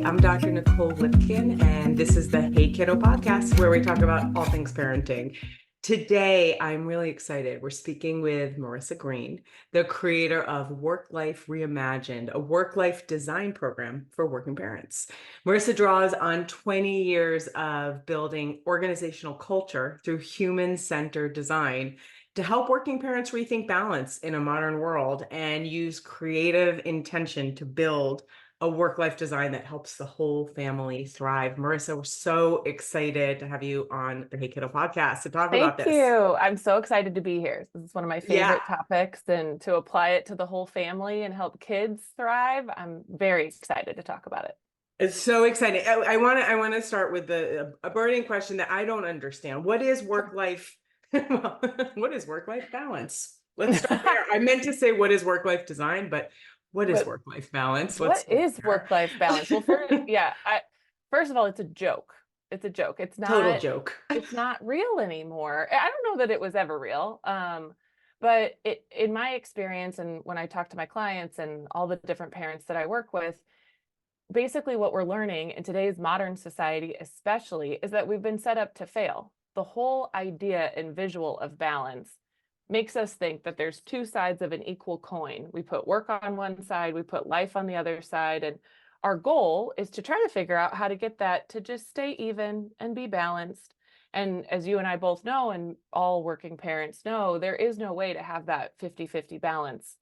I'm Dr. Nicole Lipkin, and this is the Hey Kiddo podcast where we talk about all things parenting. Today, I'm really excited. We're speaking with Marissa Green, the creator of Work Life Reimagined, a work-life design program for working parents. Marissa draws on 20 years of building organizational culture through human-centered design to help working parents rethink balance in a modern world and use creative intention to build a work-life design that helps the whole family thrive. Marissa, we're so excited to have you on the Hey Kiddo podcast to talk about Thank this. you. I'm so excited to be here. This is one of my Yeah, favorite topics, and to apply it to the whole family and help kids thrive. I'm very excited to talk about it. it's so exciting. I want to start with a burning question that I don't understand. What is work-life? Well, what is work-life balance? Let's start there. I meant to say what is work-life design, but what is But work-life balance? Let's what start is there. work-life balance? Well, first of all, it's a joke. It's a joke. Total joke. It's not real anymore. I don't know that it was ever real. But in my experience, and when I talk to my clients and all the different parents that I work with, basically what we're learning in today's modern society, especially, is that we've been set up to fail. The whole idea and visual of balance makes us think that there's two sides of an equal coin. We put work on one side, we put life on the other side, and our goal is to try to figure out how to get that to just stay even and be balanced. And as you and I both know, and all working parents know, there is no way to have that 50-50 balance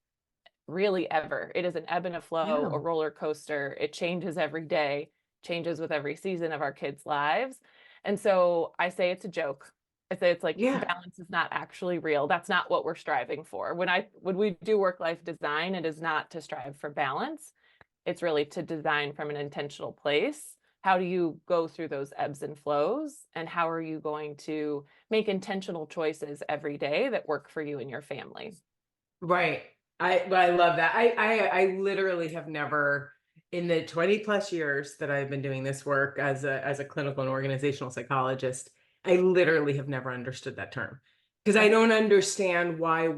really ever. It is an ebb and a flow, Yeah. a roller coaster. It changes every day, changes with every season of our kids' lives. And so I say it's a joke. I say it's like Yeah. balance is not actually real. That's not what we're striving for. When we do work-life design, it is not to strive for balance. It's really to design from an intentional place. How do you go through those ebbs and flows? And how are you going to make intentional choices every day that work for you and your family? Right. I love that. I literally have never, in the 20 plus years that I've been doing this work as a clinical and organizational psychologist, I literally have never understood that term because I Right. don't understand why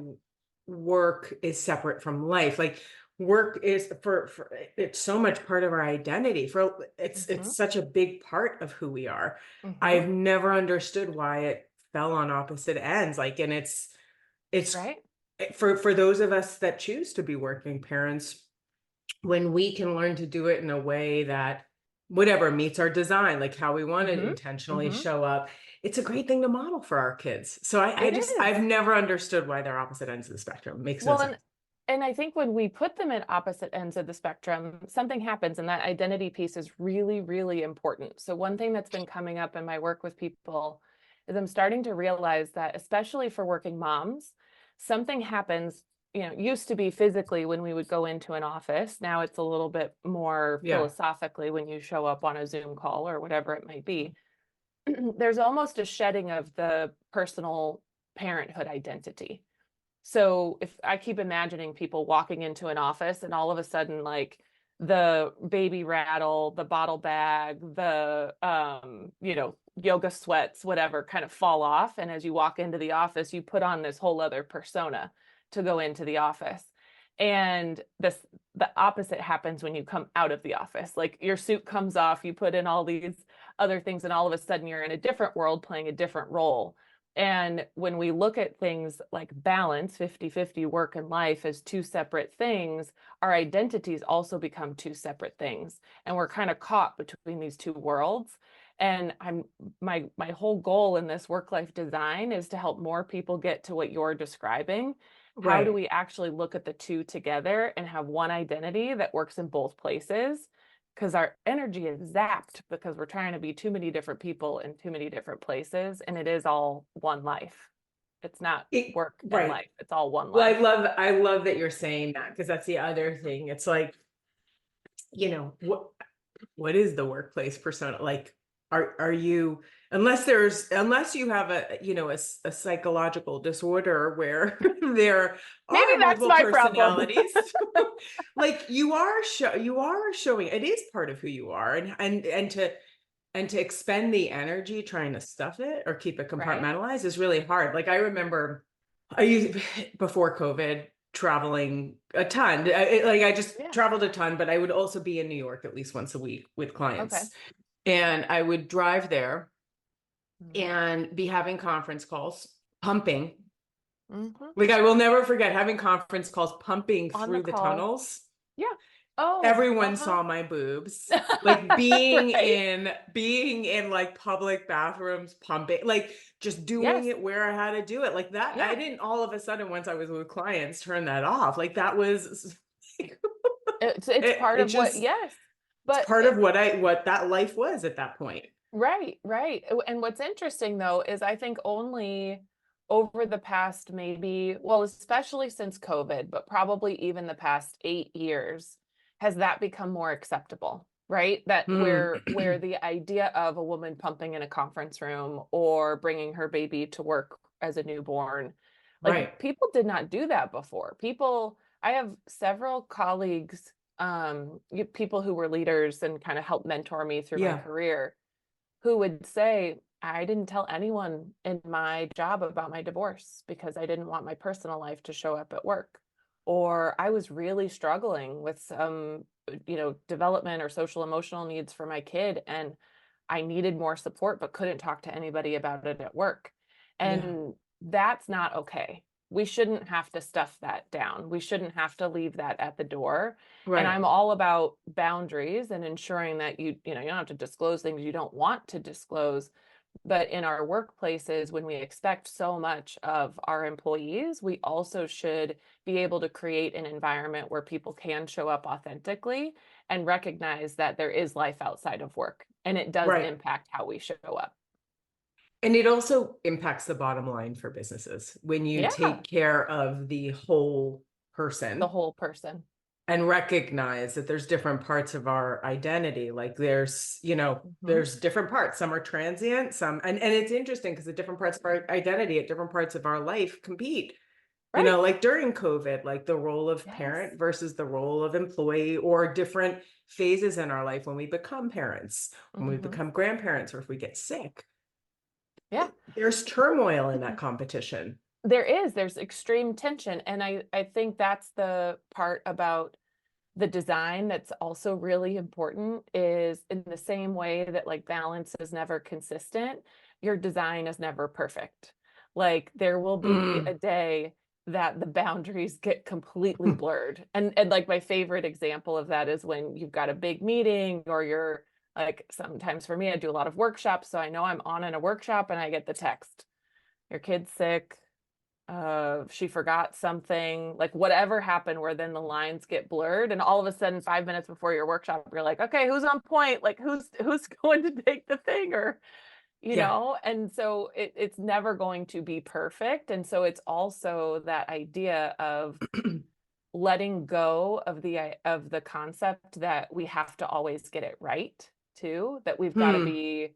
work is separate from life. Like work is for it's so much part of our identity. For Mm-hmm. it's such a big part of who we are. Mm-hmm. I've never understood why it fell on opposite ends. Like, and it's Right. for those of us that choose to be working parents, when we can learn to do it in a way that whatever meets our design, like how we want to Mm-hmm. intentionally Mm-hmm. show up, it's a great thing to model for our kids. So I It just, is. I've never understood why they're opposite ends of the spectrum. Makes no Well, sense. and I think when we put them at opposite ends of the spectrum, something happens, and that identity piece is really, really important. So one thing that's been coming up in my work with people is I'm starting to realize that, especially for working moms, something happens, used to be physically when we would go into an office. Now it's a little bit more Yeah. philosophically when you show up on a Zoom call or whatever it might be. There's almost a shedding of the personal parenthood identity. So if I keep imagining people walking into an office and all of a sudden, like, the baby rattle, the bottle bag, the yoga sweats, whatever, kind of fall off, and as you walk into the office you put on this whole other persona to go into the office. And the opposite happens when you come out of the office. Like, your suit comes off, you put in all these other things, and all of a sudden you're in a different world playing a different role. And when we look at things like balance, 50-50 work and life, as two separate things, our identities also become two separate things. And we're kind of caught between these two worlds. And my whole goal in this work-life design is to help more people get to what you're describing. How do Right. we actually look at the two together and have one identity that works in both places? Because our energy is zapped because we're trying to be too many different people in too many different places, and it is all one life. It's not work and Right. life, it's all one Well, life. I love that you're saying that because that's the other thing. It's like, what is the workplace persona? Like, are you, unless you have a psychological disorder where there Maybe are that's multiple my problem. personalities, like you are showing it is part of who you are, and to expend the energy trying to stuff it or keep it Right. compartmentalized is really hard. Like I remember I used before COVID. traveling a ton. I just Yeah. traveled a ton, but I would also be in New York at least once a week with Okay. clients. And I would drive there Mhm. and be having conference calls, pumping. Mhm. Like I will never forget having conference calls, pumping On the through the call. tunnels. Yeah. Oh, Everyone uh-huh. saw my boobs. Like being Right? in like public bathrooms, pumping, like just doing Yes. it where I had to do it. Like that, I Yeah. didn't all of a sudden once I was with clients turn that off. Like that was It's part it of what, just yes. it's But part of what that life was at that point. right, right. And what's interesting though is I think only over the past maybe, well, especially since COVID, but probably even the past 8 years, has that become more acceptable, right? That Hmm. where the idea of a woman pumping in a conference room or bringing her baby to work as a newborn, like Right. people did not do that before. I have several colleagues, people who were leaders and kind of helped mentor me through my Yeah. career who would say, I didn't tell anyone in my job about my divorce because I didn't want my personal life to show up at work. Or I was really struggling with some, development or social emotional needs for my kid, and I needed more support, but couldn't talk to anybody about it at work. Yeah. And that's not okay. We shouldn't have to stuff that down. We shouldn't have to leave that at the door. And Right. I'm all about boundaries and ensuring that you don't have to disclose things you don't want to disclose. But in our workplaces, when we expect so much of our employees, we also should be able to create an environment where people can show up authentically and recognize that there is life outside of work and it does Right. impact how we show up. And it also impacts the bottom line for businesses when you Yeah, take care of the whole the person whole person. and recognize that there's different parts of our identity. Like Mhm. there's different parts. Some are transient, and it's interesting because the different parts of our identity at different parts of our life compete. Right. Like during COVID, like the role of Yes. parent versus the role of employee, or different phases in our life when we become parents, when we Hmm. become grandparents, or if we get sick. Yeah. There's turmoil in that competition. There's extreme tension. And I think that's the part about the design that's also really important is in the same way that like balance is never consistent, your design is never perfect. Like there will be a Mm. day that the boundaries get completely blurred. And like my favorite example of that is when you've got a big meeting or you're like sometimes for me I do a lot of workshops, so I know I'm on in a workshop and I get the text, your kid's sick, she forgot something, like whatever happened where then the lines get blurred and all of a sudden 5 minutes before your workshop you're like, okay, who's on point, like who's going to take the thing, or Yeah. and so it's never going to be perfect. And so it's also that idea of letting go of the concept that we have to always get it right too, that we've got to Hmm. be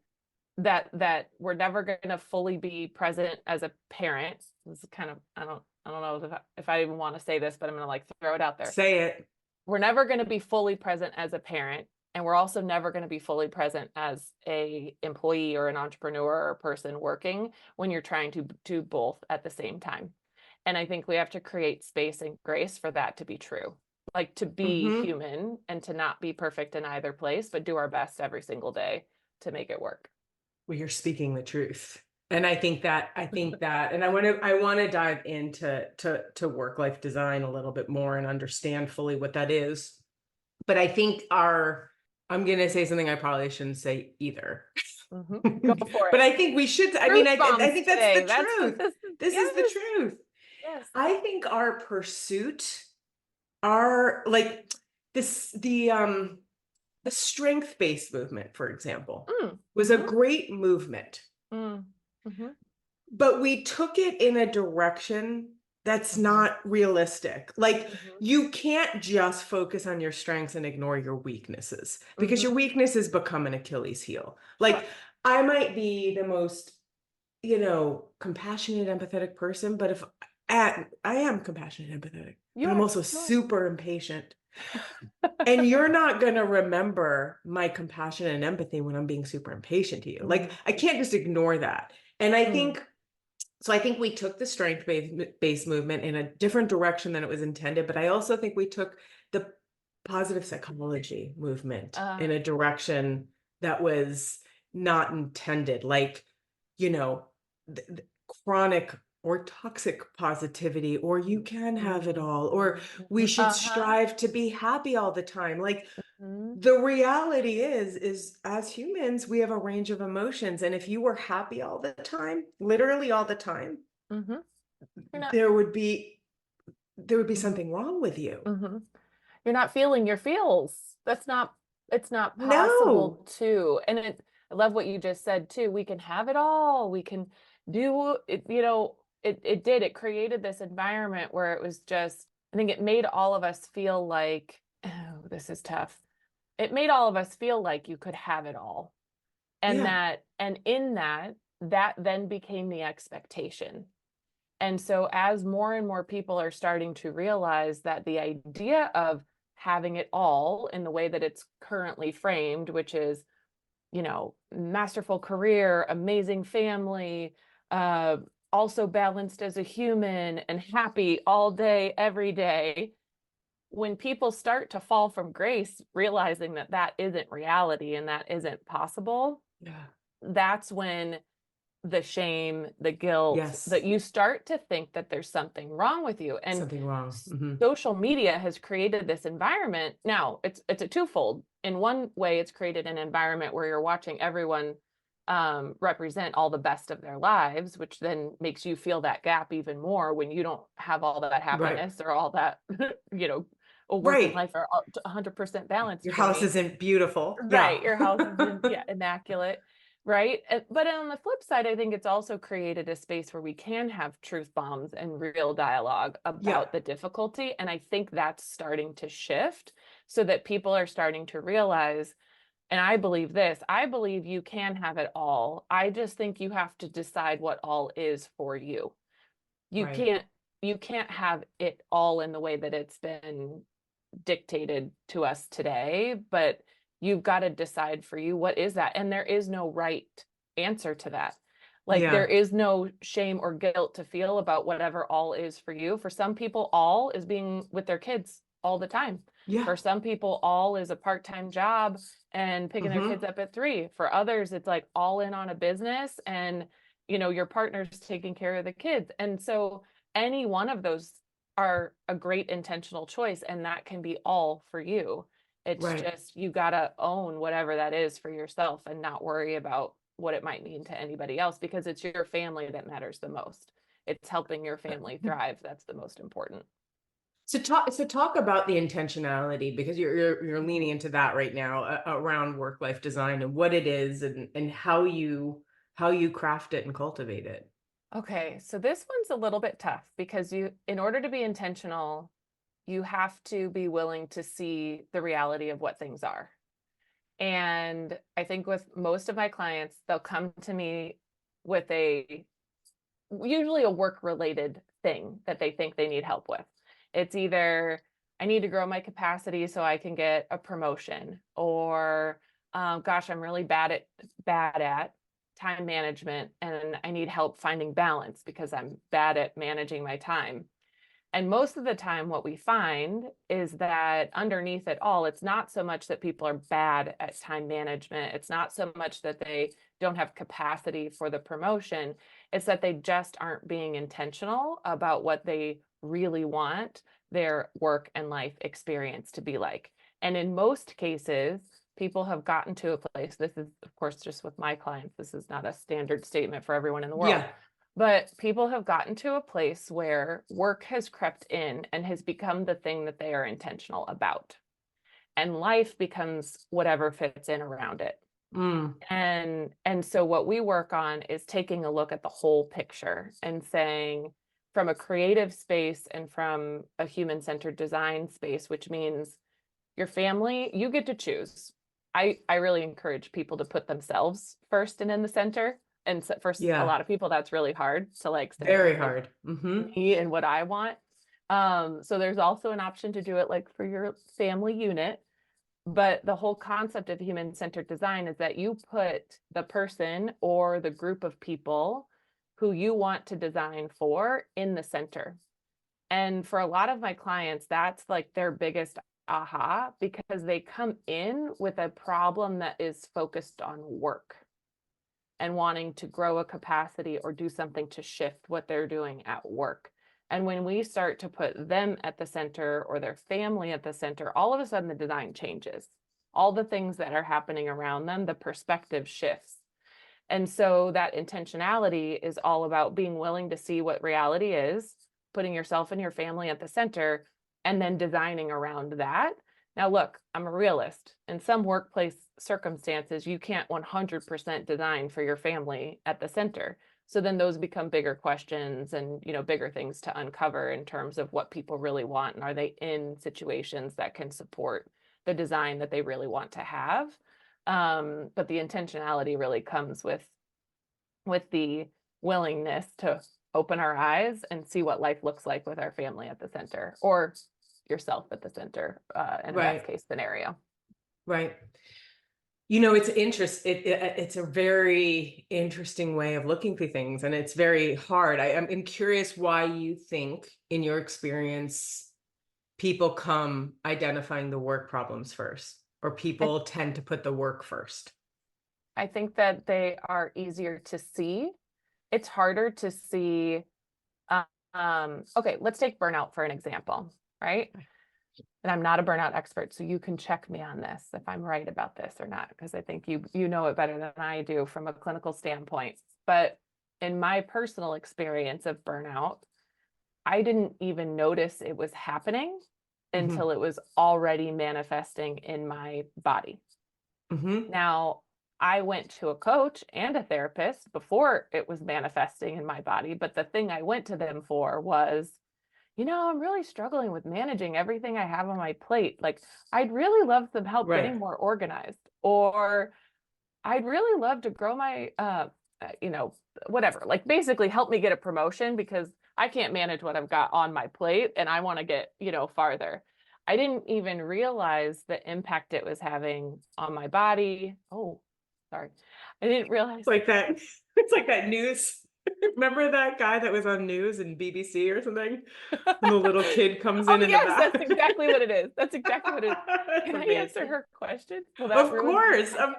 that we're never going to fully be present as a parent. This is kind of, I don't know if I even want to say this, but I'm going to like throw it out there. Say it. We're never going to be fully present as a parent, and we're also never going to be fully present as a employee or an entrepreneur or a person working when you're trying to do both at the same time. And I think we have to create space and grace for that to be true. Like to be Hmm. human and to not be perfect in either place, but do our best every single day to make it work. Well, you're speaking the truth. And I think that, and I want to dive into to work life design a little bit more and understand fully what that is. But I think I'm going to say something I probably shouldn't say either. Mm-hmm. Go for But it. I think we should, I mean, Truth I bombs think that's the today. That's truth. this. This is the Yes, truth. yes. I think our pursuit, our like this, the strength-based movement, for example, Mm, was a mm-hmm, great movement, mm, mm-hmm, but we took it in a direction that's mm-hmm, not realistic. Like mm-hmm, you can't just focus on your strengths and ignore your weaknesses, because mm-hmm. your weaknesses become an Achilles heel. Like Sure. I might be the most, compassionate, empathetic person, but if I am compassionate, empathetic, You but I'm are. also You are. super impatient. And you're not going to remember my compassion and empathy when I'm being super impatient to you. Like Mm, I can't just ignore that. And I mm, think So I think we took the strength-based movement in a different direction than it was intended, but I also think we took the positive psychology movement in a direction that was not intended, like, you know, chronic or toxic positivity, or you can have it all, or we should Uh-huh. strive to be happy all the time. Like, Mhm. the reality is as humans, we have a range of emotions. And if you were happy all the time, literally all the time, Mhm. You're not there would be Mhm. something wrong with you. Mhm. You're not feeling your feels. It's not possible No. to. And I love what you just said too. We can have it all. We can do it, it created this environment where it was just, I think it made all of us feel like, oh, this is tough. It made all of us feel like you could have it all. Yeah. And in that then became the expectation. And so, as more and more people are starting to realize that the idea of having it all in the way that it's currently framed, which is, masterful career, amazing family, uh, also balanced as a human and happy all day, every day. When people start to fall from grace, realizing that that isn't reality and that isn't possible, Yeah. that's when the shame, the guilt, Yes. that you start to think that there's something wrong with you. And Something wrong. social media has created this environment. Now, it's a twofold. In one way, it's created an environment where you're watching everyone represent all the best of their lives, which then makes you feel that gap even more when you don't have all that Right. happiness or all that, a work and Right. life are 100% balanced Your for house me. isn't beautiful. Right, Yeah. your house is immaculate, right? But on the flip side, I think it's also created a space where we can have truth bombs and real dialogue Yeah. about the difficulty. And I think that's starting to shift so that people are starting to realize, and I believe this, I believe you can have it all. I just think you have to decide what all is for you. You Right. can't you can't have it all in the way that it's been dictated to us today, but you've got to decide for you what is that. And there is no right answer to that. Like there Yeah. is no shame or guilt to feel about whatever all is for you. For some people, all is being with their kids all the time. Yeah. For some people, all is a part-time job and picking their kids up at 3. For others, it's like all in on a business and your partner's taking care of the kids. And so any one of those are a great intentional choice, and that can be all for you. It's Right. just you got to own whatever that is for yourself and not worry about what it might mean to anybody else, because it's your family that matters the most. It's helping your family thrive. That's the most important. So talk about the intentionality, because you're leaning into that right now, around work-life design and what it is, and how you craft it and cultivate it. Okay, so this one's a little bit tough because in order to be intentional, you have to be willing to see the reality of what things are. And I think with most of my clients, they'll come to me with usually a work related thing that they think they need help with. It's either I need to grow my capacity so I can get a promotion, or gosh, I'm really bad at time management and I need help finding balance because I'm bad at managing my time. And most of the time, what we find is that underneath it all, it's not so much that people are bad at time management. It's not so much that they don't have capacity for the promotion. It's that they just aren't being intentional about what they really want their work and life experience to be like. And in most cases, people have gotten to a place, this is, of course, just with my clients, this is not a standard statement for everyone in the world, Yeah. but people have gotten to a place where work has crept in and has become the thing that they are intentional about. And life becomes whatever fits in around it. Mm. And so what we work on is taking a look at the whole picture and saying, from a creative space and from a human-centered design space, which means your family, you get to choose. I really encourage people to put themselves first and in the center. And so for a Yeah. lot of people, that's really hard to like say, Very okay, hard. me and what I want. So there's also an option to do it like for your family unit. But the whole concept of human-centered design is that you put the person or the group of people who you want to design for in the center. And for a lot of my clients, that's like their biggest aha, because they come in with a problem that is focused on work and wanting to grow a capacity or do something to shift what they're doing at work. And when we start to put them at the center or their family at the center, all of a sudden the design changes. All the things that are happening around them, the perspective shifts. And so that intentionality is all about being willing to see what reality is, putting yourself and your family at the center, and then designing around that. Now, look, I'm a realist. In some workplace circumstances, you can't 100% design for your family at the center. So then those become bigger questions and, bigger things to uncover in terms of what people really want. And are they in situations that can support the design that they really want to have? But the intentionality really comes with the willingness to open our eyes and see what life looks like with our family at the center, or yourself at the center, in a best case scenario. Right. It's a very interesting way of looking for things, and it's very hard. I'm curious why you think, in your experience, people come identifying the work problems first, or people tend to put the work first. I think that they are easier to see. It's harder to see. Okay, let's take burnout for an example, right? And I'm not a burnout expert, so you can check me on this if I'm right about this or not, because I think you know it better than I do from a clinical standpoint. But in my personal experience of burnout, I didn't even notice it was happening until it was already manifesting in my body. Now, I went to a coach and a therapist before it was manifesting in my body, but the thing I went to them for was, I'm really struggling with managing everything I have on my plate. Like, I'd really love some help getting more organized, or I'd really love to grow my, whatever, like basically help me get a promotion because I can't manage what I've got on my plate and I want to get, farther. I didn't even realize the impact it was having on my body. Oh, sorry. I didn't realize. Like that. It's like that news. Remember that guy that was on news in BBC or something? And the little kid comes in the back. That's exactly what it is. That's exactly what it is. Can I answer her question? Of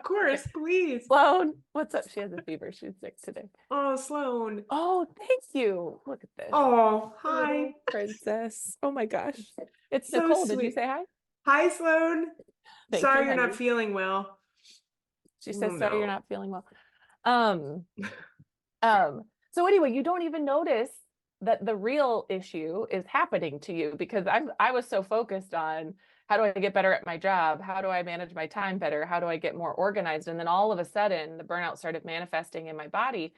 course, please. Sloan, what's up? She has a fever. She's sick today. Oh, Sloan. Oh, thank you. Look at this. Oh, hi. Little princess. Oh my gosh. It's So Nicole. sweet. Did you say hi? Hi, Sloan. Sorry you're honey. not feeling well. She says, sorry, you're not feeling well. So anyway, you don't even notice that the real issue is happening to you, because I was so focused on, how do I get better at my job? How do I manage my time better? How do I get more organized? And then all of a sudden the burnout started manifesting in my body.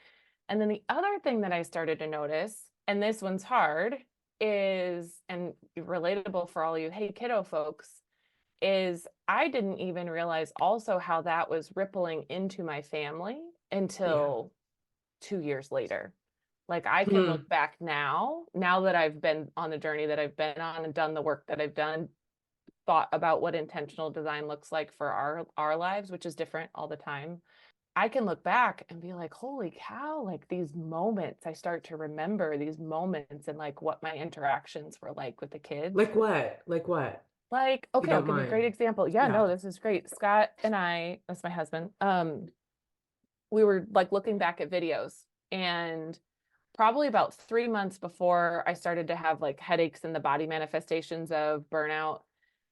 And then the other thing that I started to notice, and this one's hard, is, and relatable for all you Hey Kiddo folks, is I didn't even realize also how that was rippling into my family until 2 years later. Like, I can look back now that I've been on the journey that I've been on and done the work that I've done, thought about what intentional design looks like for our lives, which is different all the time. I can look back and be like, holy cow, like these moments, I start to remember these moments and like what my interactions were like with the kids. Like what? Like, okay, I'll give you a great example. Yeah, no, this is great. Scott and I, that's my husband, we were like looking back at videos, and probably about 3 months before I started to have like headaches and the body manifestations of burnout,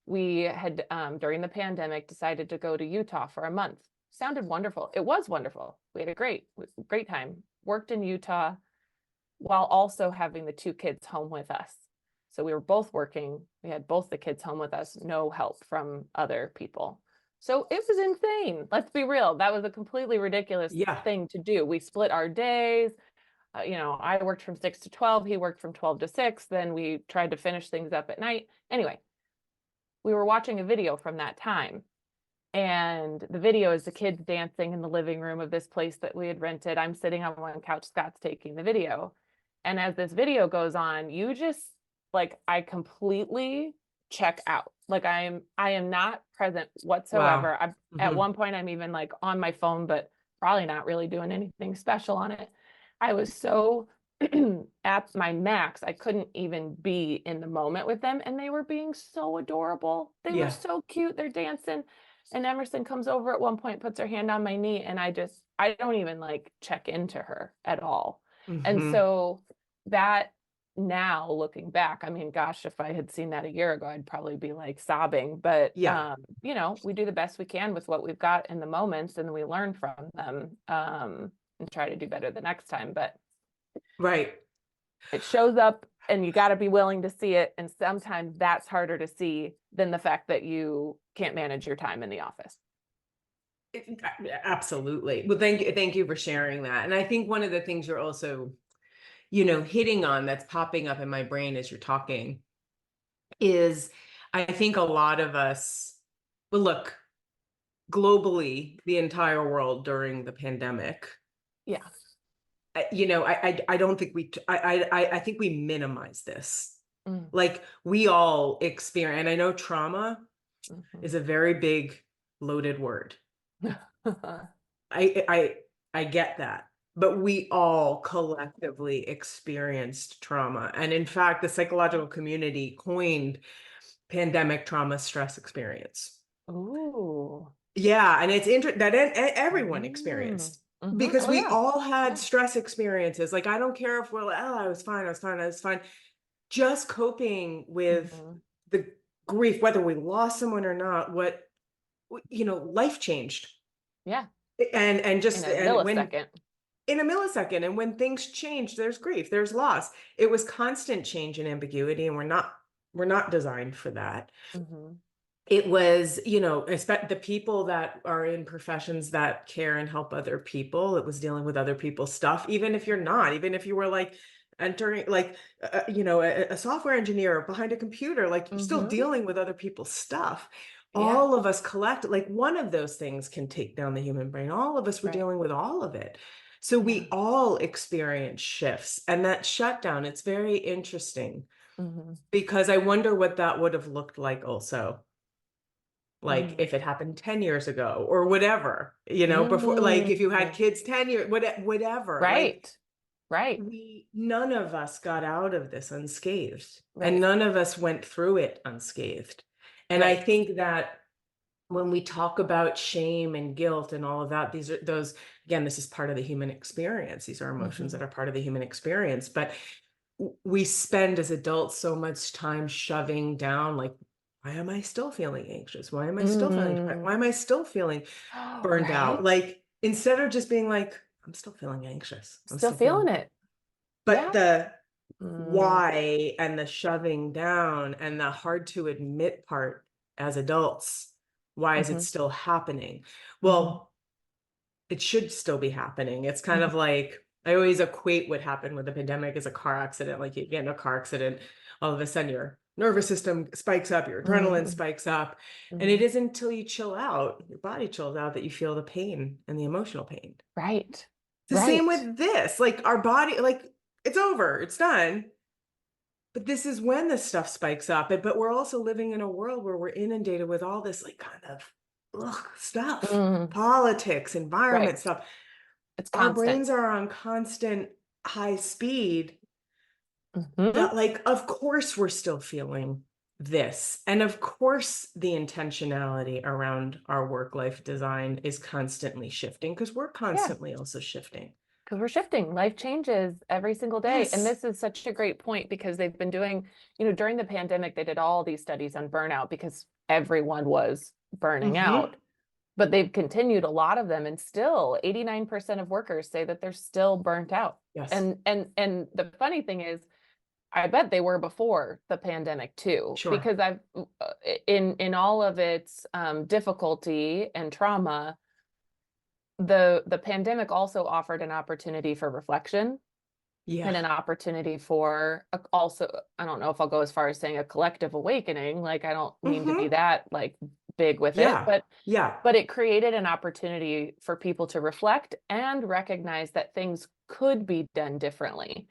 we had, during the pandemic, decided to go to Utah for a month. Sounded wonderful. It was wonderful. We had a great time. Worked in Utah while also having the 2 kids home with us. So we were both working. We had both the kids home with us, no help from other people. So it was insane. Let's be real. That was a completely ridiculous thing to do. We split our days. I worked from 6 to 12. He worked from 12 to 6. Then we tried to finish things up at night. Anyway, we were watching a video from that time. And the video is the kids dancing in the living room of this place that we had rented. I'm sitting on one couch, Scott's taking the video. And as this video goes on, you just, like, I completely check out. Like, I am not present whatsoever. Wow. At one point, I'm even like on my phone, but probably not really doing anything special on it. I was so at my max. I couldn't even be in the moment with them. And they were being so adorable. They were Yeah. so cute. They're dancing. And Emerson comes over at one point, puts her hand on my knee, and I don't even like check into her at all. And Hmm. so that now looking back, I mean, gosh, if I had seen that a year ago, I'd probably be like sobbing. But Yeah. you know, we do the best we can with what we've got in the moments, and we learn from them, and try to do better the next time. But Right. it shows up and you got to be willing to see it. And sometimes that's harder to see than the fact that you can't manage your time in the office. Absolutely. Well, thank you for sharing that. And I think one of the things you're also, hitting on that's popping up in my brain as you're talking is I think a lot of us, well, look, globally, the entire world during the pandemic, Yeah. I don't think I think we minimize this. Mm. Like we all experience, and I know trauma is a very big loaded word. I I I get that. But we all collectively experienced trauma. And in fact, the psychological community coined pandemic trauma stress experience. Ooh. Yeah, and it's interesting that everyone Mm. experienced Mhm. because Oh we yeah. all had Yeah. stress experiences. Like I don't care if we're like, oh, I was fine, I was fine, I was fine. Just coping with Mhm. the grief, whether we lost someone or not, life changed. Yeah. And In just a and when millisecond. in a millisecond, and when things change, there's grief, there's loss. It was constant change and ambiguity, and we're not designed for that. Mhm. It was, the people that are in professions that care and help other people, it was dealing with other people's stuff, even if you're not, even if you were like entering, like, a software engineer behind a computer, like you're still Mhm. dealing with other people's stuff. Yeah. All of us collect, like one of those things can take down the human brain. All of us were Right. dealing with all of it. So Yeah. we all experience shifts, and that shutdown, it's very interesting Mhm. because I wonder what that would have looked like also, like Mm. if it happened 10 years ago or whatever, before, like if you had Mm. kids 10 years, whatever, like Right. Right. none of us got out of this unscathed, and Right. none of us went through it unscathed. And I Right. think that when we talk about shame and guilt and all of that, these are those, again, this is part of the human experience. These are emotions that Mhm. are part of the human experience. But we spend as adults so much time shoving down, like, why am I still feeling anxious? Why am I still feeling depressed? Mm. Why am I still feeling burned out? Right. Like, instead of just being like, I'm still feeling anxious. I'm Still still feeling, feeling it. but Yeah. the Mm. why and the shoving down and the hard to admit part as adults, why is it Mhm. still happening? Mhm. Well, it should still be happening. It's kind Mhm. of like I always equate what happened with the pandemic as a car accident. Like you get in a car accident, all of a sudden your nervous system spikes up, your adrenaline Mhm. spikes up. And it Mhm. isn't until you chill out, your body chills out, that you feel the pain and the emotional pain. Right. It's the same Right. with this. Like our body, like it's over, it's done. But this is when this stuff spikes up. But we're also living in a world where we're inundated with all this like kind of stuff, Mm. politics, Right. environment stuff. It's Our constant. brains are on constant high speed, Mhm. that like of course we're still feeling this, and of course the intentionality around our work life design is constantly shifting because we're Yeah. constantly also shifting. Because we're shifting. Life changes every single day. And Yes. this is such a great point because they've been doing, you know, during the pandemic, they did all these studies on burnout because everyone was burning Mm-hmm. out. But they've continued a lot of them, and still 89% of workers say that they're still burnt out. Yes. And the funny thing is, I bet they were before the pandemic too, Sure. because I've in all of its difficulty and trauma, the pandemic also offered an opportunity for reflection Yeah. and an opportunity for also, I don't know if I'll go as far as saying a collective awakening. Like I don't mean to be Mm-hmm. that like big with it, Yeah. Yeah. but it created an opportunity for people to reflect and recognize that things could be done differently.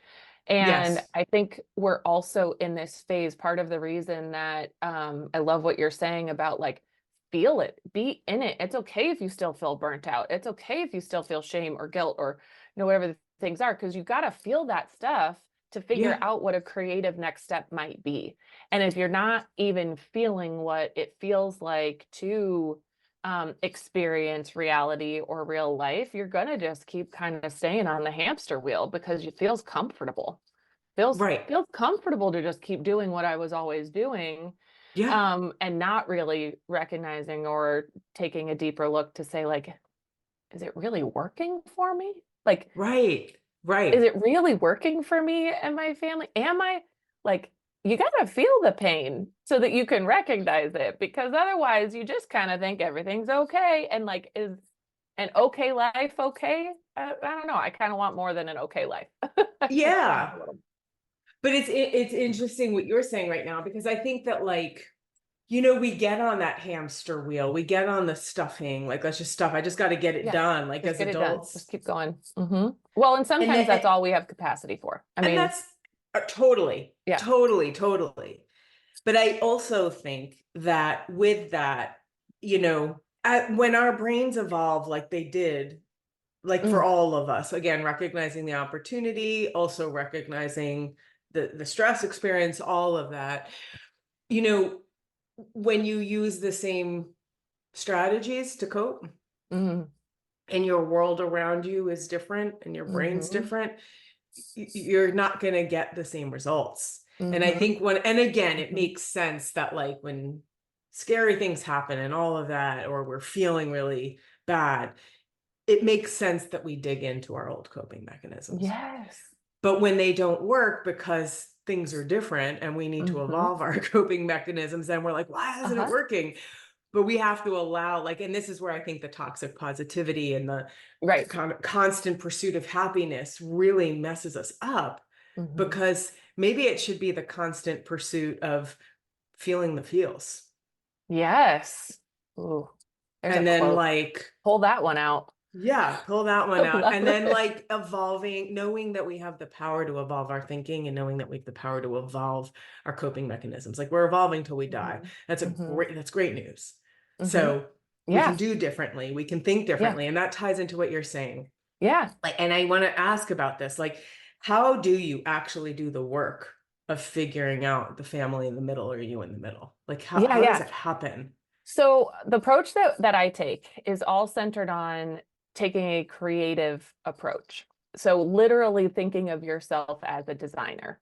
And Yes. I think we're also in this phase. Part of the reason that I love what you're saying about like feel it, be in it. It's okay if you still feel burnt out. It's okay if you still feel shame or guilt or whatever the things are, because you got to feel that stuff to figure Yeah. out what a creative next step might be. And if you're not even feeling what it feels like to experience reality or real life, you're going to just keep kind of staying on the hamster wheel because it feels comfortable. Right. Feels comfortable to just keep doing what I was always doing, Yeah. and not really recognizing or taking a deeper look to say, like, is it really working for me? Like, Right. is Right. it really working for me and my family? Am I like, you got to feel the pain so that you can recognize it, because otherwise you just kind of think everything's okay. And like, is an okay life okay? I don't know. I kind of want more than an okay life. I just want Yeah. a little. But it's interesting what you're saying right now, because I think that, like, we get on that hamster wheel, we get on the stuffing, like, let's just stuff. I just got to get it Yeah, done, like, just as get it done. adults. Just keep going. Well, and And sometimes then, that's all we have capacity for. I and mean, that's totally, yeah. totally, totally. But I also think that with that, when our brains evolve like they did, like for Mm, all of us, again, recognizing the opportunity, also recognizing the stress experience, all of that, you know, when you use the same strategies to cope mm, and your world around you is different and your brain's mm-hmm, different, you're not going to get the same results. And I mm-hmm, think and again, it mm-hmm. makes sense that, like, when scary things happen and all of that, or we're feeling really bad, it makes sense that we dig into our old coping mechanisms. Yes. But when they don't work because things are different and we need to Mm-hmm. evolve our coping mechanisms, and we're like, why isn't it Uh-huh. working? But we have to allow, like, and this is where I think the toxic positivity and the Right. constant pursuit of happiness really messes us up, Mm-hmm. because maybe it should be the constant pursuit of feeling the feels. Yes. Ooh, there's a And then, quote. like, Pull that one out. yeah, pull that one I out. love And then, it. like, evolving, knowing that we have the power to evolve our thinking, and knowing that we have the power to evolve our coping mechanisms. Like, we're evolving till we die. Mm-hmm. That's great news. Mm-hmm. So we can Yeah. do differently. We can think Yeah. differently. And that ties into what you're saying. Yeah. Like, and I want to ask about this. Like, how do you actually do the work of figuring out the family in the middle, or you in the middle? Like, Yeah. how does Yeah. it happen? So the approach that I take is all centered on taking a creative approach. So literally thinking of yourself as a designer.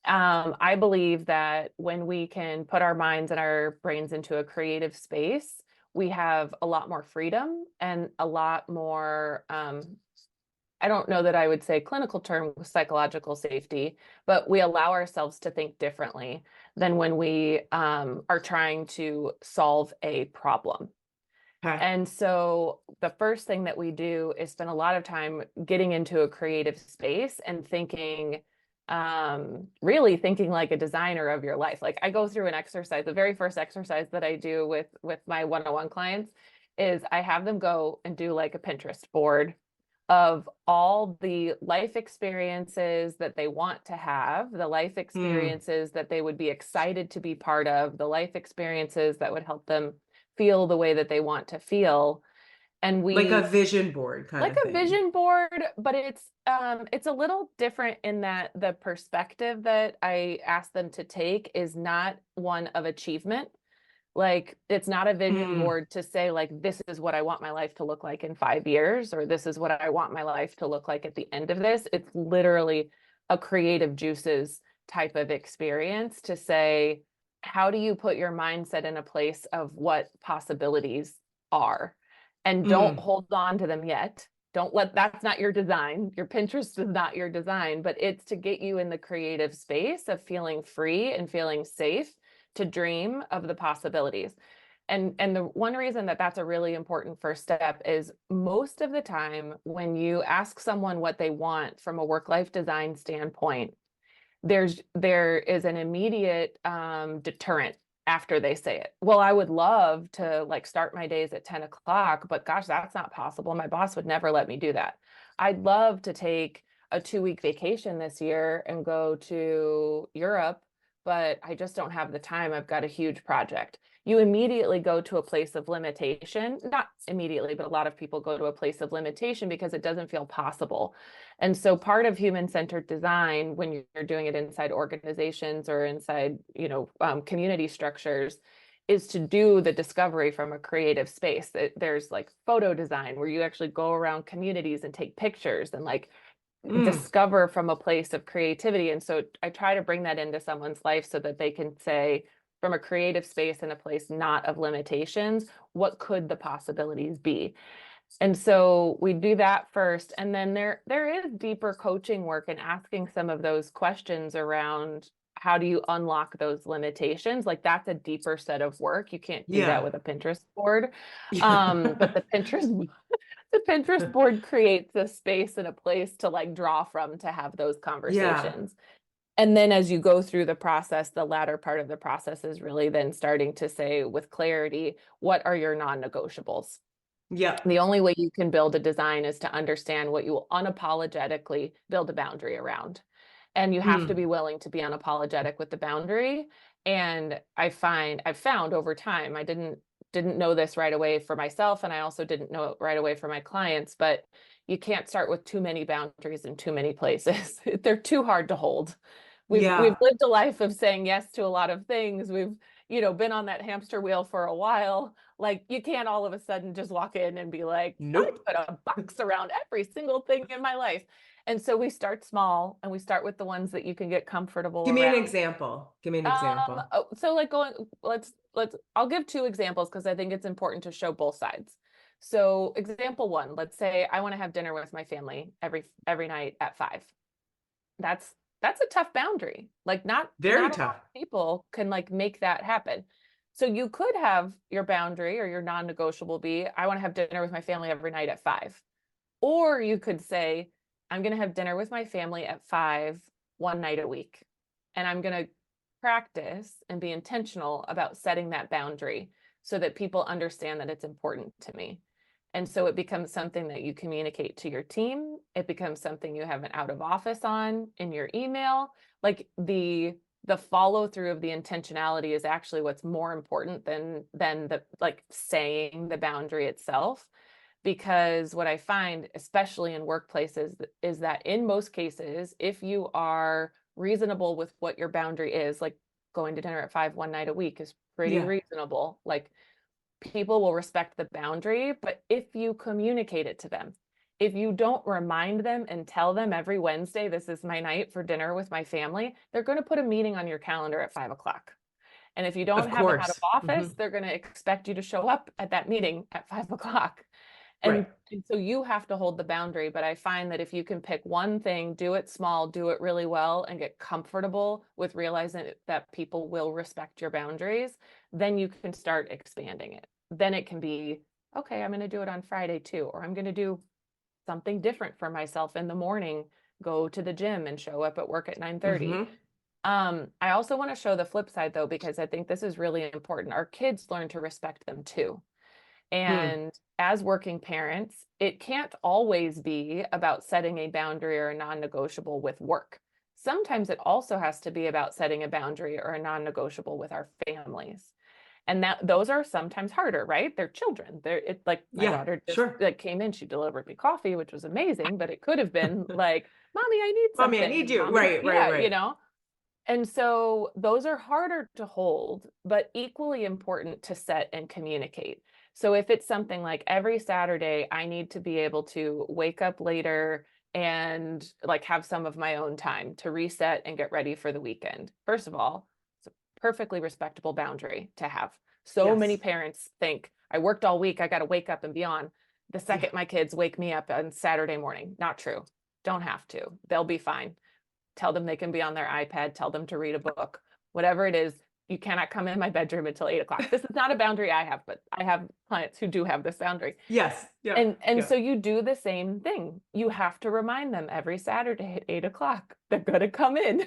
I believe that when we can put our minds and our brains into a creative space, we have a lot more freedom and a lot more, I don't know that I would say clinical term psychological safety, but we allow ourselves to think differently than when we are trying to solve a problem. Okay. And so the first thing that we do is spend a lot of time getting into a creative space and thinking, really thinking like a designer of your life. Like, I go through an exercise. The very first exercise that I do with my one-on-one clients is I have them go and do like a Pinterest board of all the life experiences that they want to have, the life Hmm. experiences that they would be excited to be part of, the life experiences that would help them feel the way that they want to feel. And Like a we vision board kind like of a thing. vision board, but it's a little different in that the perspective that I ask them to take is not one of achievement. Like, it's not a vision Hmm. board to say, like, this is what I want my life to look like in 5 years, or this is what I want my life to look like at the end of this. It's literally a creative juices type of experience to say, how do you put your mindset in a place of what possibilities are? And don't Hmm. hold on to them yet. Don't let, that's not your design. Your Pinterest is not your design, but it's to get you in the creative space of feeling free and feeling safe to dream of the possibilities. And the one reason that that's a really important first step is most of the time when you ask someone what they want from a work-life design standpoint, there is an immediate deterrent after they say it. Well, I would love to like start my days at 10 o'clock, but gosh, that's not possible. My boss would never let me do that. I'd love to take a 2-week vacation this year and go to Europe but I just don't have the time. I've got a huge project. You immediately go to a place of limitation, not immediately, but a lot of people go to a place of limitation because it doesn't feel possible. And so part of human-centered design, when you're doing it inside organizations or inside, community structures, is to do the discovery from a creative space. There's like photo design where you actually go around communities and take pictures and like discover from a place of creativity. And so I try to bring that into someone's life so that they can say, from a creative space and a place not of limitations, what could the possibilities be? And so we do that first. And then there is deeper coaching work and asking some of those questions around how do you unlock those limitations? Like that's a deeper set of work. You can't do that with a Pinterest board. But the Pinterest board creates a space and a place to like draw from to have those conversations. And then as you go through the process, the latter part of the process is really then starting to say with clarity, what are your non-negotiables? Yeah. The only way you can build a design is to understand what you will unapologetically build a boundary around. And you have to be willing to be unapologetic with the boundary. And I've found over time, I didn't know this right away for myself, and I also didn't know it right away for my clients, but you can't start with too many boundaries in too many places. They're too hard to hold. We've lived a life of saying yes to a lot of things. We've, been on that hamster wheel for a while. Like you can't all of a sudden just walk in and be like, nope, I put a box around every single thing in my life. And so we start small and we start with the ones that you can get comfortable Give me around. an example. Give me an example. So like I'll give two examples because I think it's important to show both sides. So example one, let's say I want to have dinner with my family every night at 5. That's a tough boundary. Like not Very not a lot tough. of people can like make that happen. So you could have your boundary or your non-negotiable be, I want to have dinner with my family every night at 5. Or you could say, I'm going to have dinner with my family at 5 one night a week. And I'm going to practice and be intentional about setting that boundary so that people understand that it's important to me. And so it becomes something that you communicate to your team. It becomes something you have an out of office on in your email. Like the follow through of the intentionality is actually what's more important than the like saying the boundary itself. Because what I find, especially in workplaces, is that in most cases, if you are reasonable with what your boundary is, like going to dinner at 5 one night a week is pretty reasonable. Like people will respect the boundary, but if you communicate it to them, if you don't remind them and tell them every Wednesday, this is my night for dinner with my family, they're going to put a meeting on your calendar at 5 o'clock. And if you don't have an out of office, they're going to expect you to show up at that meeting at 5 o'clock. And so you have to hold the boundary. But I find that if you can pick one thing, do it small, do it really well, and get comfortable with realizing that people will respect your boundaries, then you can start expanding it. Then it can be, okay, I'm going to do it on Friday too, or I'm going to do something different for myself in the morning, go to the gym and show up at work at 9:30. I also want to show the flip side though, because I think this is really important. Our kids learn to respect them too. And as working parents, it can't always be about setting a boundary or a non-negotiable with work. Sometimes it also has to be about setting a boundary or a non-negotiable with our families. And that those are sometimes harder, right? They're children. It's like my daughter just like came in, she delivered me coffee, which was amazing, but it could have been like, Mommy, I need something. Mommy, I need you. Mommy, Right. And so those are harder to hold, but equally important to set and communicate. So if it's something like every Saturday, I need to be able to wake up later and like have some of my own time to reset and get ready for the weekend. First of all, it's a perfectly respectable boundary to have. So many parents think I worked all week, I got to wake up and be on the second my kids wake me up on Saturday morning. Not true. Don't have to. They'll be fine. Tell them they can be on their iPad, tell them to read a book, whatever it is. You cannot come in my bedroom until 8 o'clock. This is not a boundary I have, but I have clients who do have this boundary. And so you do the same thing. You have to remind them every Saturday at 8 o'clock. They're going to come in,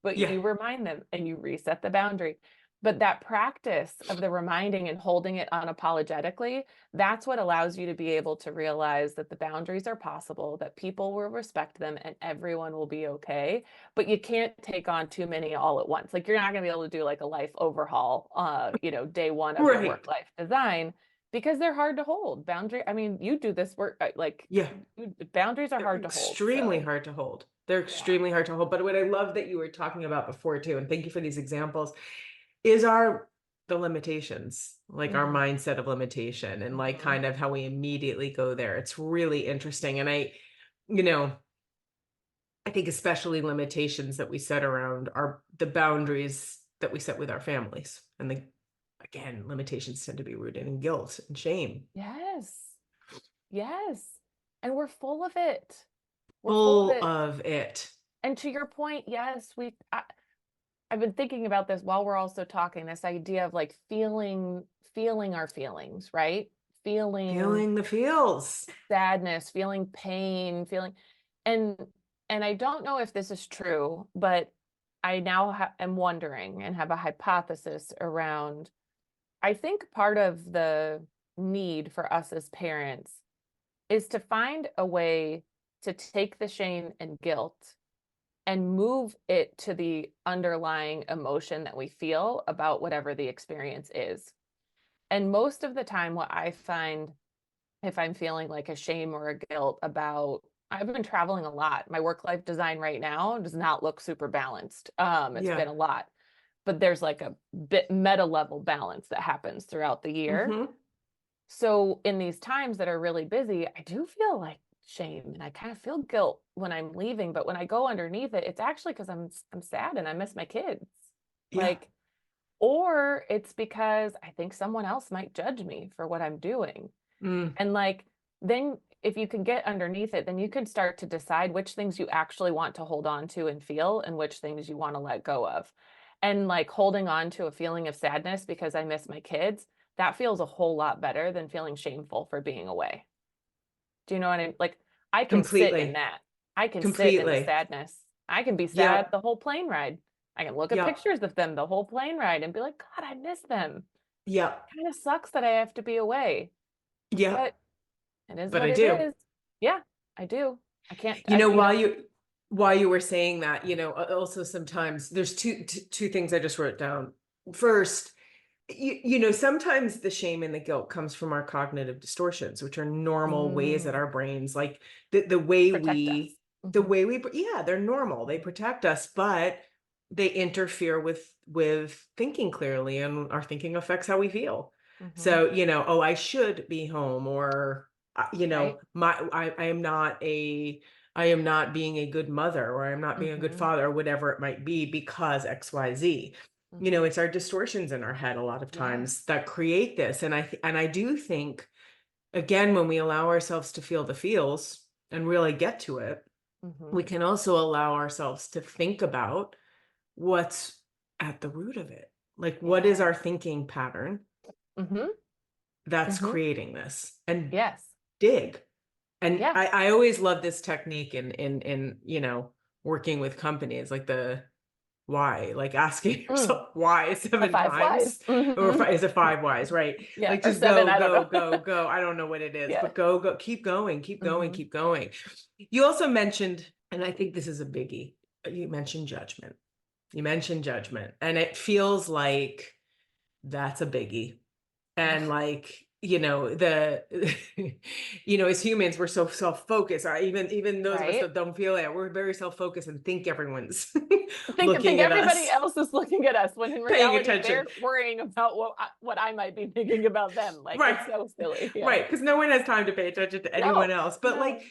but you remind them and you reset the boundary. But that practice of the reminding and holding it unapologetically, that's what allows you to be able to realize that the boundaries are possible, that people will respect them, and everyone will be okay. But you can't take on too many all at once. Like, you're not going to be able to do like a life overhaul, day one of your Right. work life design, because they're hard to hold. I mean, you do this work, Yeah. boundaries are They're hard to hold. extremely So, hard to hold. They're yeah. extremely hard to hold. But what I love that you were talking about before too, and thank you for these examples, is the limitations, like our Mhm. mindset of limitation and like Mhm. kind of how we immediately go there. It's really interesting. And you know, I think especially limitations that we set around the boundaries that we set with our families. And again, limitations tend to be rooted in guilt and shame. Yes. Yes. And we're full of it. We're full of Full it. of it. And to your point, yes, I've been thinking about this while we're also talking, this idea of like feeling our feelings, right? Feeling Feeling the feels. sadness, feeling pain, and and I don't know if this is true, but I now am wondering and have a hypothesis around. I think part of the need for us as parents is to find a way to take the shame and guilt and move it to the underlying emotion that we feel about whatever the experience is. And most of the time, what I find, if I'm feeling like a shame or a guilt about, I've been traveling a lot. My work life design right now does not look super balanced. It's Yeah. been a lot, but there's like a bit meta level balance that happens throughout the year. Mm-hmm. So in these times that are really busy, I do feel like shame and I kind of feel guilt when I'm leaving, but when I go underneath it, it's actually because I'm sad and I miss my kids. Yeah. Like, or it's because I think someone else might judge me for what I'm doing. Mm. And like, then if you can get underneath it, then you can start to decide which things you actually want to hold on to and feel and which things you want to let go of. And like holding on to a feeling of sadness because I miss my kids, that feels a whole lot better than feeling shameful for being away. Do you know what I mean? Like, I can sit in Completely. that. I can sit in the Completely. sadness. I can be sad Yep. the whole plane ride. I can look at Yep. pictures of them the whole plane ride and be like, God, I miss them. Yep. Kind of sucks that I have to be away, Yep. but it is But what I it do. is. Yeah, I do. I can't, You know, you know, while you were saying that, also sometimes there's two things I just wrote down. First, sometimes the shame and the guilt comes from our cognitive distortions, which are normal ways that mm, our brains, like the way protect us. the Hmm. way we, yeah, they're normal. They protect us, but they interfere with thinking clearly, and our thinking affects how we feel. Hmm. So, oh, I should be home, or Right. I am not being a good mother, or I'm not being a good Hmm. father, or whatever it might be, because XYZ. Hmm. It's our distortions in our head a lot of Yes. times that create this. And I do think, again, when we allow ourselves to feel the feels and really get to it, Hmm. we can also allow ourselves to think about what's at the root of it. Like, what is our Yes. thinking pattern Hmm. that's Hmm. creating this? And Yes. dig. And Yeah. I always love this technique in working with companies, like the why, like asking Mm. yourself why The 5 whys. seven times, or Hmm. is it five whys, right? Yeah. Like, Or just 7. go, I don't go, know. go, go. I don't know what it is, Yeah. but go, keep going, keep going, Hmm. keep going. You also mentioned, and I think this is a biggie, you mentioned judgment. You mentioned judgment, and it feels like that's a biggie. And like, the as humans, we're so self-focused. Even those of us Right. that don't feel it, we're very self-focused and think everyone's Think looking at everybody us, else is looking at us when in paying reality attention. they're worrying about what I might be thinking about them. Like, Right. it's so silly. Yeah. Right, because no one has time to pay attention to anyone No. else. But like, No.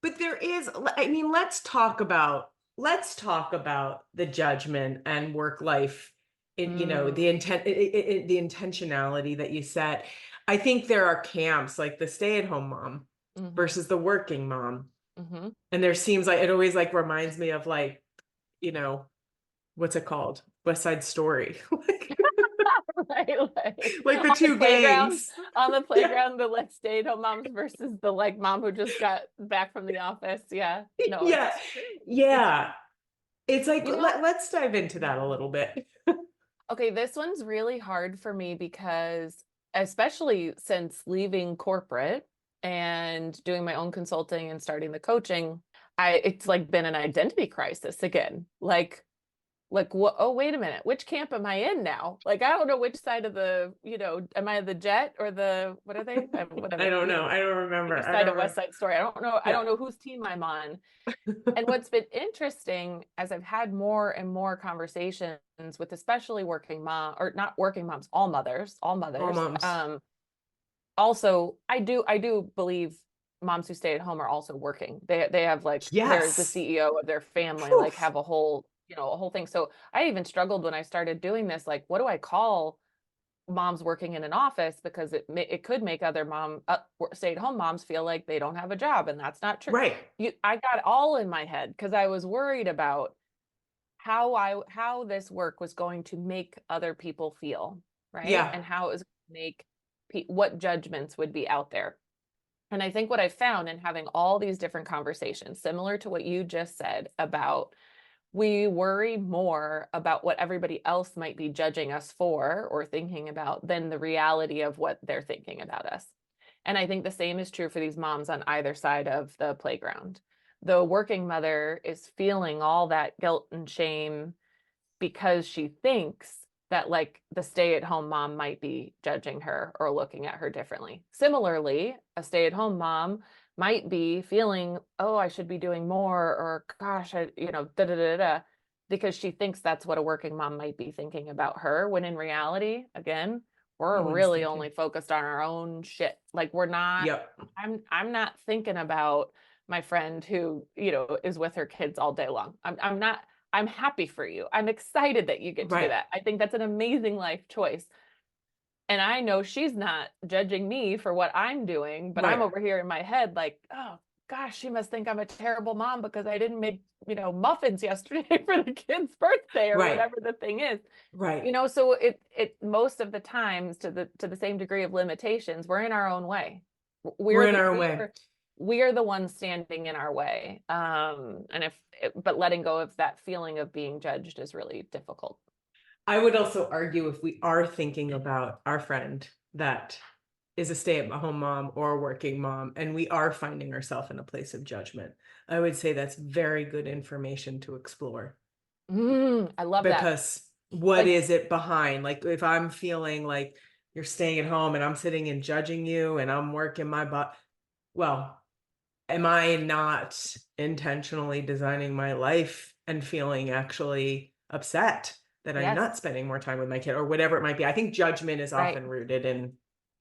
but there is, I mean, let's talk about the judgment and work life, in the Mm. intent, the intentionality that you set. I think there are camps, like the stay-at-home mom Hmm. versus the working mom. Hmm. And there seems like it always like reminds me of, like, you know what's it called, West Side Story. Right. Like the On the two playground, gangs. the like stay-at-home moms versus the like mom who just got back from the office. Yeah. No, Yeah, it's true. It's yeah. It's like, you know, let's dive into that a yeah. little bit. Okay, this one's really hard for me because, especially since leaving corporate and doing my own consulting and starting the coaching, it's like been an identity crisis again. Like what, oh, wait a minute, which camp am I in now? Like, I don't know which side of the, am I the Jet or the, what are they? I Whatever, don't know. I don't remember. East I Side don't of West remember. Side Story. I don't know. I Yeah. don't know whose team I'm on. And what's been interesting as I've had more and more conversations with especially working mom, or not working moms, all All mothers. moms. Also, I do believe moms who stay at home are also working. They have like, they're the Yes. CEO of their family, Whew. like have a whole, a whole thing. So I even struggled when I started doing this, like, what do I call moms working in an office, because it could make other stay-at-home moms feel like they don't have a job, and that's not true. Right. I got all in my head because I was worried about how this work was going to make other people feel, right? Yeah. And how it was going to make what judgments would be out there. And I think what I found in having all these different conversations, similar to what you just said about, we worry more about what everybody else might be judging us for or thinking about than the reality of what they're thinking about us. And I think the same is true for these moms on either side of the playground. The working mother is feeling all that guilt and shame because she thinks that, like, the stay-at-home mom might be judging her or looking at her differently. Similarly, a stay-at-home mom might be feeling, oh, I should be doing more, or gosh, da da da da, because she thinks that's what a working mom might be thinking about her, when in reality, again, we're No one's really thinking. only focused on our own shit. Like, we're not, Yep. I'm not thinking about my friend who, is with her kids all day long. I'm not. I'm happy for you. I'm excited that you get to do Right. that. I think that's an amazing life choice. And I know she's not judging me for what I'm doing, but I'm Right. over here in my head like, oh gosh, she must think I'm a terrible mom because I didn't make, muffins yesterday for the kid's birthday, or Right. whatever the thing is. Right. So it most of the times, to the same degree of limitations, we're in our own way. We're We're in the our own we way. are we are the ones standing in our way. And but letting go of that feeling of being judged is really difficult. I would also argue, if we are thinking about our friend that is a stay-at-home mom or a working mom, and we are finding ourselves in a place of judgment, I would say that's very good information to explore. I love that. Because what Like, is it behind? Like, if I'm feeling like you're staying at home and I'm sitting and judging you and I'm working my butt, well, am I not intentionally designing my life and feeling actually upset that I'm yes, not spending more time with my kid, or whatever it might be? I think judgment is right. often rooted in,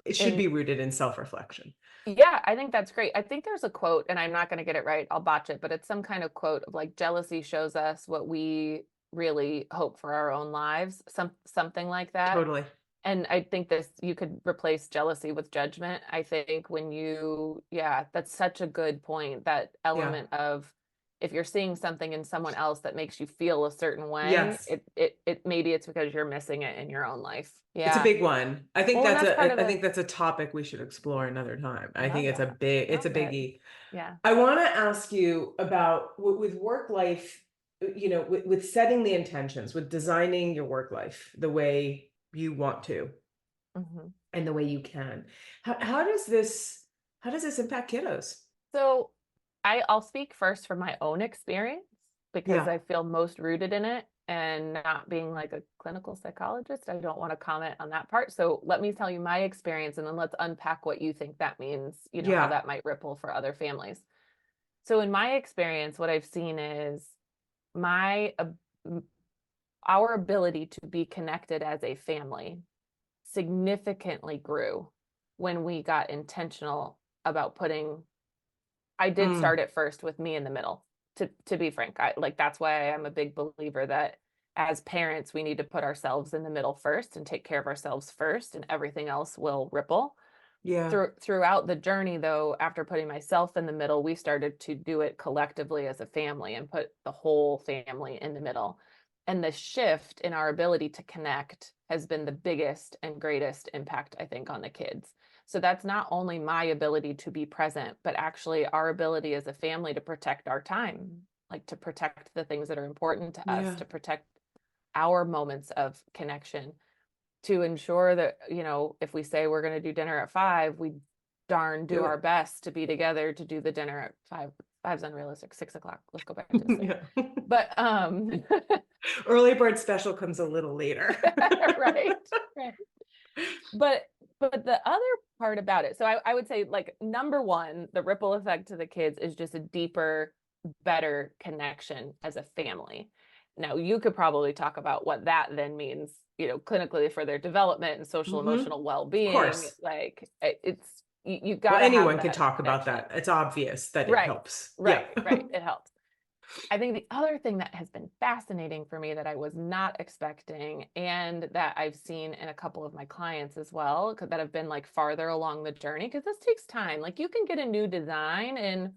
it should And be rooted in self-reflection. yeah, I think that's great. I think there's a quote, and I'm not going to get it right. I'll botch it, but it's some kind of quote of like, jealousy shows us what we really hope for our own lives, something like that. Totally. And I think you could replace jealousy with judgment. I think yeah, that's such a good point. That Yeah. element of, if you're seeing something in someone else that makes you feel a certain way, Yes. it maybe it's because you're missing it in your own life. It's a Yeah. big one. I think Well, and that's that's part of I the, think that's a topic we should explore another time. I I think love it's a that. big, it's a Love it. biggie. Yeah. I want to ask you about, with work life, with setting the intentions, with designing your work life the way you want to Mhm. and the way you can. How does this impact kiddos? So I'll speak first from my own experience because Yeah. I feel most rooted in it, and not being like a clinical psychologist, I don't want to comment on that part. So let me tell you my experience, and then let's unpack what you think that means, how Yeah. that might ripple for other families. So in my experience, what I've seen is my our ability to be connected as a family significantly grew when we got intentional about putting, I did Mm, start it first with me in the middle. To be frank, that's why I'm a big believer that as parents we need to put ourselves in the middle first and take care of ourselves first, and everything else will ripple. yeah. Throughout the journey, though, after putting myself in the middle, we started to do it collectively as a family and put the whole family in the middle. And the shift in our ability to connect has been the biggest and greatest impact, I think, on the kids. So that's not only my ability to be present, but actually our ability as a family to protect our time, like to protect the things that are important to us, Yeah. to protect our moments of connection to ensure that, you know, if we say we're going to do dinner at 5, we darn do our best to be together to do the dinner at 5. 5's unrealistic. 6 o'clock. Let's go back to sleep. Yeah. But early bird special comes a little later. right. But the other part about it, so I would say, like, number one, the ripple effect to the kids is just a deeper, better connection as a family. Now, you could probably talk about what that then means, you know, clinically for their development and social emotional well-being. Of course. Like, it's you got to anyone have can that talk about connection. that. It's obvious that it helps. Right. It helps. I think the other thing that has been fascinating for me that I was not expecting, and that I've seen in a couple of my clients as well, that have been like farther along the journey, because this takes time. Like, you can get a new design in,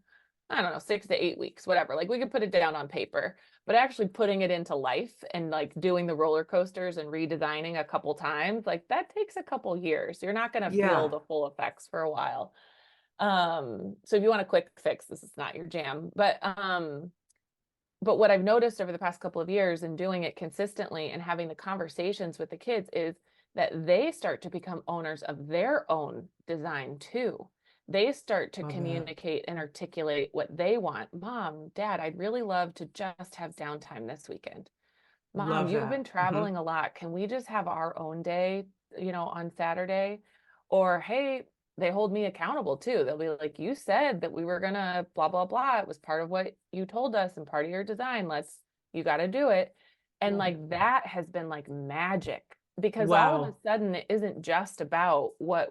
I don't know, 6 to 8 weeks, whatever. Like, we could put it down on paper, but actually putting it into life and like doing the roller coasters and redesigning a couple times, like that takes a couple years. You're not going to feel the full effects for a while. So if you want a quick fix, this is not your jam, but what I've noticed over the past couple of years in doing it consistently and having the conversations with the kids is that they start to become owners of their own design too. They start to communicate and articulate what they want. Mom, Dad, I'd really love to just have downtime this weekend. Mom, you've been traveling a lot. Can we just have our own day, you know, on Saturday? Or, hey, they hold me accountable too. They'll be like, you said that we were gonna blah, blah, blah. It was part of what you told us and part of your design. You got to do it. And like, that has been like magic, because all of a sudden it isn't just about what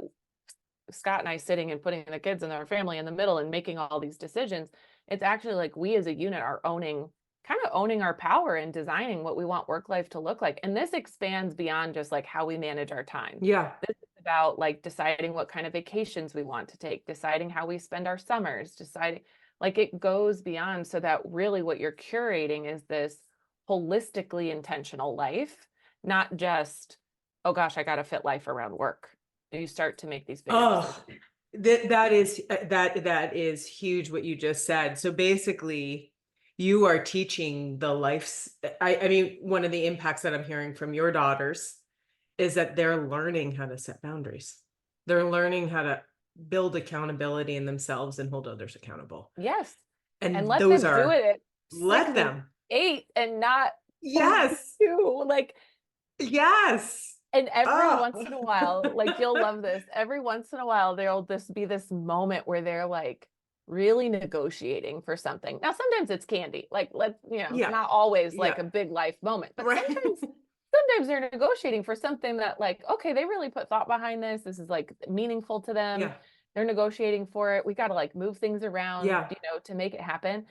Scott and I sitting and putting the kids and our family in the middle and making all these decisions. It's actually like we as a unit are kind of owning our power and designing what we want work life to look like. And this expands beyond just like how we manage our time. This is about like deciding what kind of vacations we want to take, deciding how we spend our summers, deciding, like, it goes beyond, so that really what you're curating is this holistically intentional life, not just, oh gosh, I got to fit life around work. You start to make these bigger decisions. That is huge what you just said. So basically, you are teaching the life. I mean, one of the impacts that I'm hearing from your daughters is that they're learning how to set boundaries. They're learning how to build accountability in themselves and hold others accountable. Yes. And let those them are, do it at let 6 them and 8 and not 2. Like, yes. And every once in a while, like, you'll love this. Every once in a while, there'll just be this moment where they're like really negotiating for something. Now, sometimes it's candy. Like, it's not always like a big life moment, but sometimes they're negotiating for something that, like, okay, they really put thought behind this. This is like meaningful to them. They're negotiating for it. We got to like move things around, to make it happen.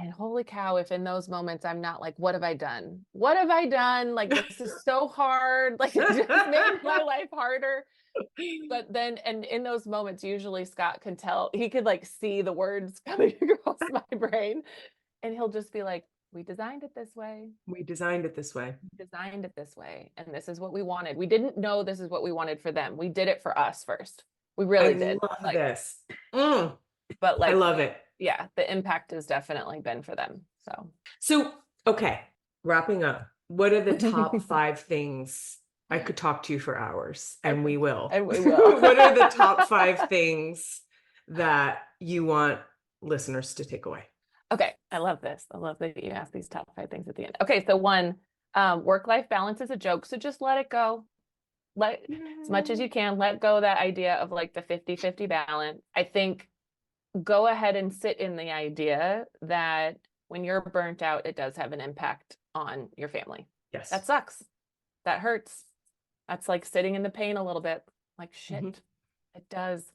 And holy cow, if in those moments I'm not like, what have I done? What have I done? Like, this is so hard. Like, it just made my life harder. But then, and in those moments, usually Scott can tell, he could like see the words coming across my brain, and he'll just be like, we designed it this way. We designed it this way. We designed it this way. And this is what we wanted. We didn't know this is what we wanted for them. We did it for us first. We really did. I love this. But like, I love it. Yeah, the impact has definitely been for them. So, okay, wrapping up, what are the top 5 things? I could talk to you for hours, and we will. What are the top 5 things that you want listeners to take away? Okay, I love this. I love that you asked these top 5 things at the end. Okay, so 1, work-life balance is a joke, so just let it go. As much as you can, let go that idea of like the 50-50 balance. I think go ahead and sit in the idea that when you're burnt out, it does have an impact on your family. Yes. That sucks. That hurts. That's like sitting in the pain a little bit. Like, shit, it does.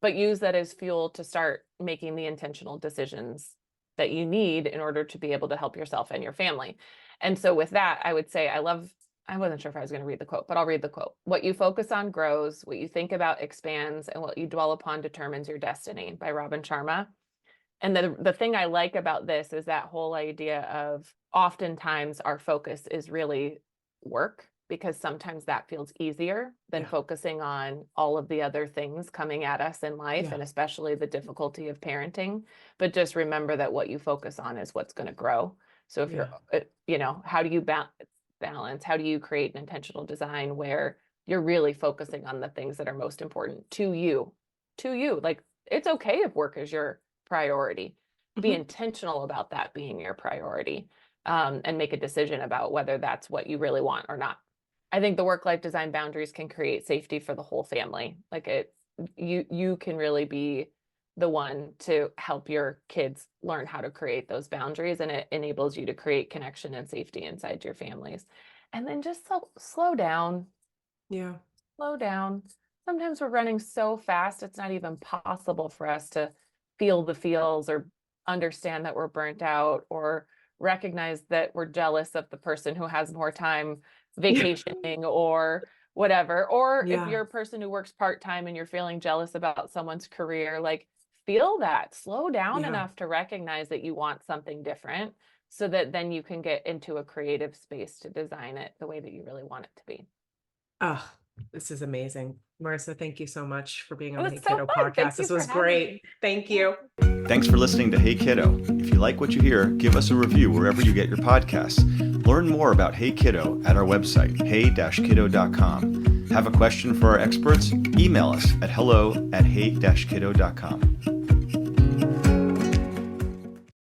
But use that as fuel to start making the intentional decisions that you need in order to be able to help yourself and your family. And so with that, I would say, I wasn't sure if I was going to read the quote, but I'll read the quote. What you focus on grows, what you think about expands, and what you dwell upon determines your destiny, by Robin Sharma. And the thing I like about this is that whole idea of oftentimes our focus is really work, because sometimes that feels easier than focusing on all of the other things coming at us in life, and especially the difficulty of parenting. But just remember that what you focus on is what's going to grow. So if you're, how do you balance? balance? How do you create an intentional design where you're really focusing on the things that are most important to you? Like, it's okay if work is your priority. Be intentional about that being your priority, and make a decision about whether that's what you really want or not. I think the work-life design boundaries can create safety for the whole family. Like you can really be the one to help your kids learn how to create those boundaries, and it enables you to create connection and safety inside your families. And then just slow down. Yeah. Slow down. Sometimes we're running so fast, it's not even possible for us to feel the feels or understand that we're burnt out or recognize that we're jealous of the person who has more time vacationing or whatever. Or if Yeah. you're a person who works part-time and you're feeling jealous about someone's career, like, feel that. Slow down Yeah. enough to recognize that you want something different so that then you can get into a creative space to design it the way that you really want it to be. Oh, this is amazing. Marissa, thank you so much for being It on the was Hey so Kiddo fun. Thank podcast. you This for was having great. me. Thank Yeah. you. Thanks for listening to Hey Kiddo. If you like what you hear, give us a review wherever you get your podcasts. Learn more about Hey Kiddo at our website, hey-kiddo.com. Have a question for our experts? Email us at hello@hey-kiddo.com.